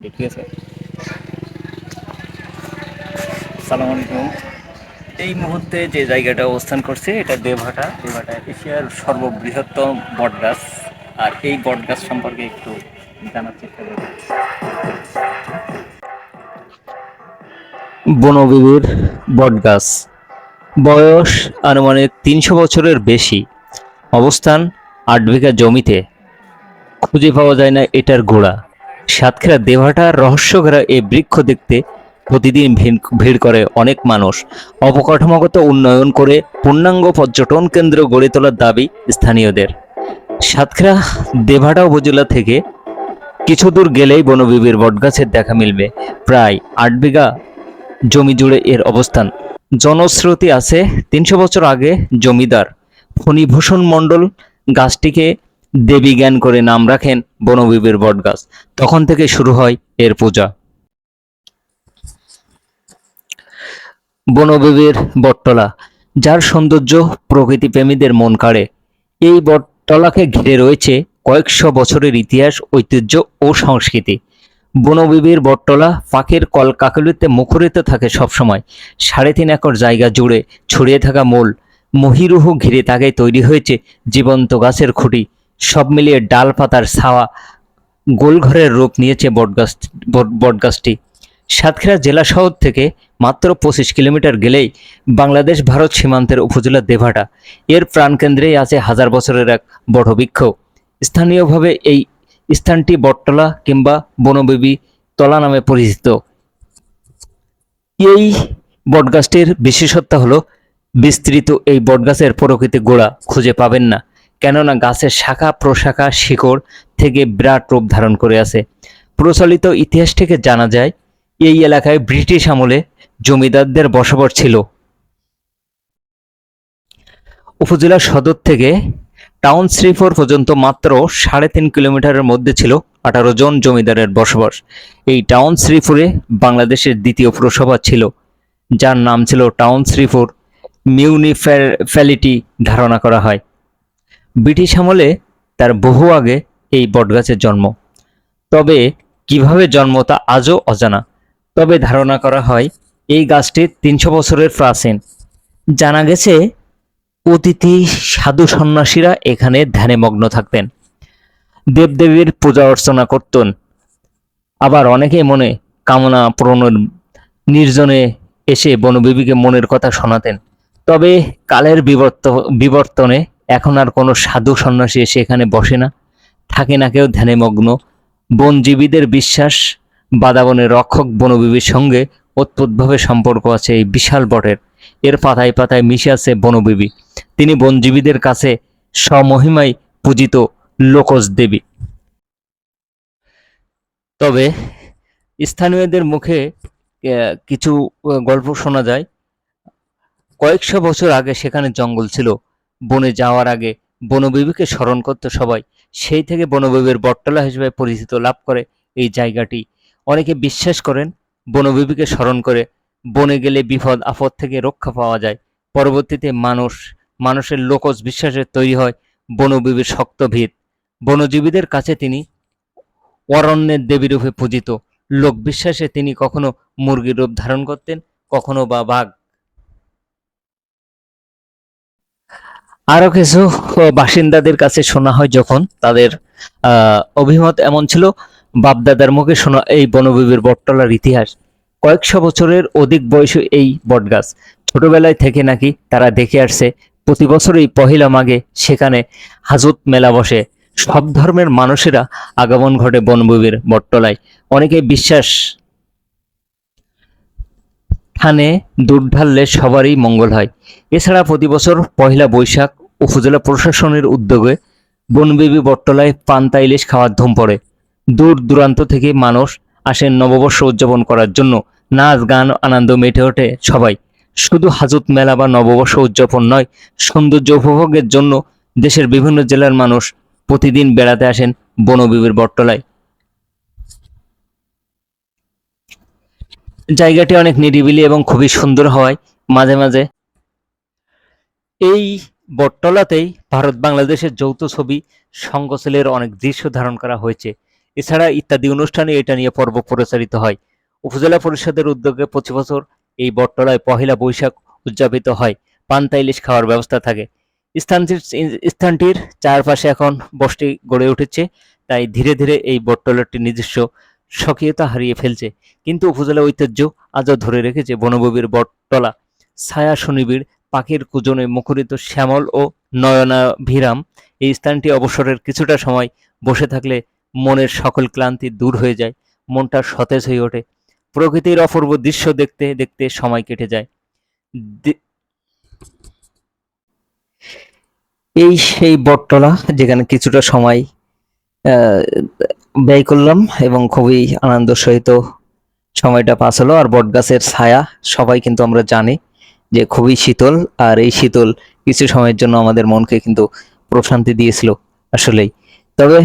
ঠিক আছে। সালাম আলাইকুম। এই মুহূর্তে যে জায়গাটা অবস্থান করছে এটা দেবহাটা এশিয়ার সর্ববৃহত্তম বটগাছ। আর এই বটগাছ সম্পর্কে একটু জানার চেষ্টা করব। বনবিবির বটগাছ বয়স আনুমানিক ৩০০ বছরের বেশি। অবস্থান ৮ বিঘা জমিতে। খুঁজে পাওয়া যায় না এটার গোড়া। সাতক্ষীরা দেবহাটার রহস্যঘেরা এই বৃক্ষ দেখতে প্রতিদিন ভিড় করে অনেক মানুষ। অবকাঠামোগত উন্নয়ন করে পূর্ণাঙ্গ পর্যটন কেন্দ্র গড়ে তোলার দাবি স্থানীয়দের। সাতক্ষীরা দেবহাটা উপজেলা থেকে কিছু দূর গেলেই বনবিবির বটগাছের দেখা মিলবে। প্রায় ৮ বিঘা জমি জুড়ে এর অবস্থান। জনশ্রুতি আছে ৩০০ বছর আগে জমিদার ফণীভূষণ মণ্ডল গাছটিকে দেবী জ্ঞান করে নাম রাখেন বনবিবির বটগাছ। তখন থেকে শুরু হয় এর পূজা। বনবিবির বটতলা, যার সৌন্দর্য প্রকৃতিপ্রেমীদের মন কাড়ে। এই বটতলাকে ঘিরে রয়েছে কয়েকশো বছরের ইতিহাস, ঐতিহ্য ও সংস্কৃতি। বনবিবির বটতলা পাখির কলকাকলিতে মুখরিত থাকে সবসময়। ৩.৫ একর জায়গা জুড়ে ছড়িয়ে থাকা মূল মহিরুহ ঘিরে তাকে তৈরি হয়েছে জীবন্ত গাছের খুঁটি। সব মিলিয়ে ডাল পাতার ছাওয়া গোলঘরের রূপ নিয়েছে বটগাছটি। সাতক্ষীরা জেলা শহর থেকে মাত্র ২৫ কিলোমিটার গেলেই বাংলাদেশ ভারত সীমান্তের উপজেলা দেবহাটা। এর প্রাণকেন্দ্রেই আছে হাজার বছরের এক বটবৃক্ষ। স্থানীয়ভাবে এই স্থানটি বটতলা কিংবা বনবিবি তলা নামে পরিচিত। এই বটগাছটির বিশেষত্ব হলো বিস্তৃত এই বটগাছের প্রকৃতি গোড়া খুঁজে পাবেন না, কেননা গাছের শাখা প্রশাখা শিকড় থেকে বিরাট রূপ ধারণ করে আছে। প্রচলিত ইতিহাস থেকে জানা যায় এই এলাকায় ব্রিটিশ আমলে জমিদারদের বসবাস ছিল। উপজেলা সদর থেকে টাউন শ্রীপুর পর্যন্ত মাত্র ৩.৫ কিলোমিটারের মধ্যে ছিল ১৮ জন জমিদারের বসবাস। এই টাউন শ্রীপুরে বাংলাদেশের দ্বিতীয় পুরসভা ছিল, যার নাম ছিল টাউন শ্রীপুর মিউনিসিপ্যালিটি ধারণা করা হয়। ব্রিটিশ আমলে তার বহু আগে এই বটগাছের জন্ম। তবে কিভাবে জন্ম তা আজও অজানা। তবে ধারণা করা হয় এই গাছটি ৩০০ বছরের প্রাচীন। জানা গেছে অতিথি সাধু সন্ন্যাসীরা এখানে ধ্যানে মগ্ন থাকতেন, দেবদেবীর পূজা অর্চনা করতেন। আবার অনেকে মনে কামনা পূরণের নির্জনে এসে বনবিবিকে মনের কথা শোনাতেন। তবে কালের বিবর্তনে এখন আর কোনো সাধু সন্ন্যাসী এসে এখানে বসে না, থাকে না কেউ ধ্যানে মগ্ন। বনজীবীদের বিশ্বাস বাদাবনের রক্ষক বনবিবির সঙ্গে অদ্ভুতভাবে সম্পর্ক আছে এই বিশাল বটের। এর পাতায় পাতায় মিশে আছে বনবিবি। তিনি বনজীবীদের কাছে স্বমহিমায় পূজিত লোকজ দেবী। তবে স্থানীয়দের মুখে কিছু গল্প শোনা যায়। কয়েকশো বছর আগে সেখানে জঙ্গল ছিল। বনে যাওয়ার আগে বনবিবিকে স্মরণ করত সবাই। সেই থেকে বনবিবির বটতলা হিসেবে পরিচিত লাভ করে এই জায়গাটি। অনেকে বিশ্বাস করেন বনবিবিকে স্মরণ করে বনে গেলে বিপদ আপদ থেকে রক্ষা পাওয়া যায়। পরবর্তীতে মানুষের লোকজ বিশ্বাসের তৈরি হয় বনবিবির শক্ত ভিত। বনজীবীদের কাছে তিনি অরণ্যের দেবীরূপে পূজিত। লোকবিশ্বাসে তিনি কখনো মুরগির রূপ ধারণ করতেন, কখনো বা বাঘ। আরো কিছু বাসিন্দাদের কাছে শোনা হয়, যখন তাদের অভিমত এমন ছিল, বাপদাদার মুখে শোনা এই বনবিবির বটতলার ইতিহাস। কয়েকশো বছরের অধিক বয়সী এই বটগাছ। ছোটবেলায় থেকে নাকি তারা দেখে আসছে প্রতি বছরই পহিলা মাঘে সেখানে হাজত মেলা বসে। সব ধর্মের মানুষেরা আগমন ঘটে বনবিবির বটতলায়। অনেকে বিশ্বাস স্থানে দুধ ঢাললে সবারই মঙ্গল হয়। এছাড়া প্রতি বছর পহেলা বৈশাখ উপজেলা প্রশাসনের উদ্যোগে বনবিবি বটতলায় পান্তা ইলিশ খাওয়ার ধুম পড়ে। দূর দূরান্ত থেকে মানুষ আসেন নববর্ষ উদযাপন করার জন্য। নাচ গান আনন্দ মেতে ওঠে সবাই। শুধু হাজত মেলা বা নববর্ষ উদযাপন নয়, সৌন্দর্য উপভোগের জন্য দেশের বিভিন্ন জেলার মানুষ প্রতিদিন বেড়াতে আসেন বনবিবির বটতলায়। জায়গাটি অনেক নিরিবিলি এবং খুবই সুন্দর হওয়ায় মাঝে মাঝে এই বটতলাতেই ভারত বাংলাদেশের যৌথ ছবি সংঘশিলের অনেক দৃশ্য ধারণ করা হয়েছে। এছাড়া ইত্যাদি অনুষ্ঠানে এটা নিয়ে পর্ব প্রচারিত হয়। উপজেলা পরিষদের উদ্যোগে প্রতি বছর এই বটতলায় পহেলা বৈশাখ উদযাপিত হয়। পান্তা ইলিশ খাওয়ার ব্যবস্থা থাকে। স্থানটির চারপাশে এখন বসতি গড়ে উঠেছে, তাই ধীরে ধীরে এই বটতলাটি নিজস্ব স্বকীয়তা হারিয়ে ফেলছে। কিন্তু উপজেলা ঐতিহ্য আজও ধরে রেখেছে বনভূমির বটতলা। ছায়া সুনিবিড়, পাখির কুজনে মুখরিত শ্যামল ও নয়নাভিরাম এই স্থানটি অবসরের কিছুটা সময় বসে থাকলে মনের সকল ক্লান্তি দূর হয়ে যায়, মনটা সতেজ হয়ে ওঠে। প্রকৃতির অপূর্ব দৃশ্য দেখতে দেখতে সময় কেটে যায়। এই সেই বটতলা যেখানে কিছুটা সময় ব্যয় করলাম এবং খুবই আনন্দ সহিত সময়টা পাস হলো। আর বটগাছের ছায়া সবাই কিন্তু আমরা জানি যে খুবই শীতল, আর এই শীতল কিছু সময়ের জন্য আমাদের মনকে কিন্তু প্রশান্তি দিয়েছিল আসলেই। তবে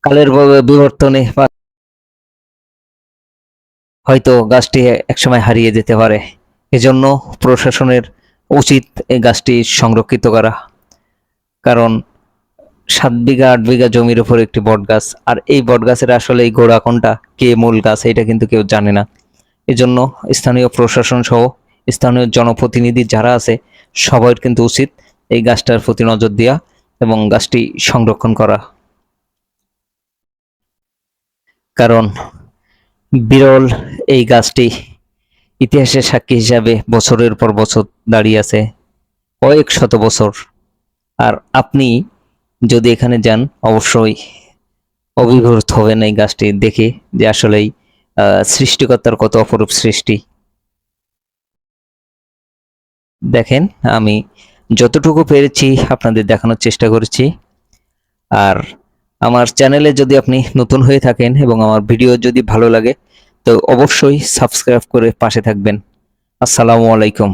কালের বিবর্তনে হয়তো গাছটি একসময় হারিয়ে যেতে পারে, এজন্য প্রশাসনের উচিত এই গাছটি সংরক্ষিত করা। কারণ 7 বিঘা 8 বিঘা জমির উপর একটি বট গাছ, আর এই বট গাছের আসলে এই গোড়া কোনটা, কে মূল গাছ, এটা কিন্তু কেউ জানে না। এজন্য স্থানীয় প্রশাসন সহ স্থানীয় জনপ্রতিনিধি যারা আছে সবার কিন্তু উচিত এই গাছটার প্রতি নজর দেওয়া এবং গাছটি সংরক্ষণ করা। কারণ বিরল এই গাছটি ইতিহাসের সাক্ষী হিসাবে বছরের পর বছর দাঁড়িয়ে আছে, কয়েক শত বছর। আর আপনি যদি এখানে যান অবশ্যই অভিভূত হবেন এই গাছটি দেখে, যে আসলেই সৃষ্টিকর্তার কত অপরূপ সৃষ্টি। দেখেন, আমি যতটুকু পেরেছি আপনাদের দেখানোর চেষ্টা করেছি। আর আমার চ্যানেলে যদি আপনি নতুন হয়ে থাকেন এবং আমার ভিডিও যদি ভালো লাগে তো অবশ্যই সাবস্ক্রাইব করে পাশে থাকবেন। আসসালামু আলাইকুম।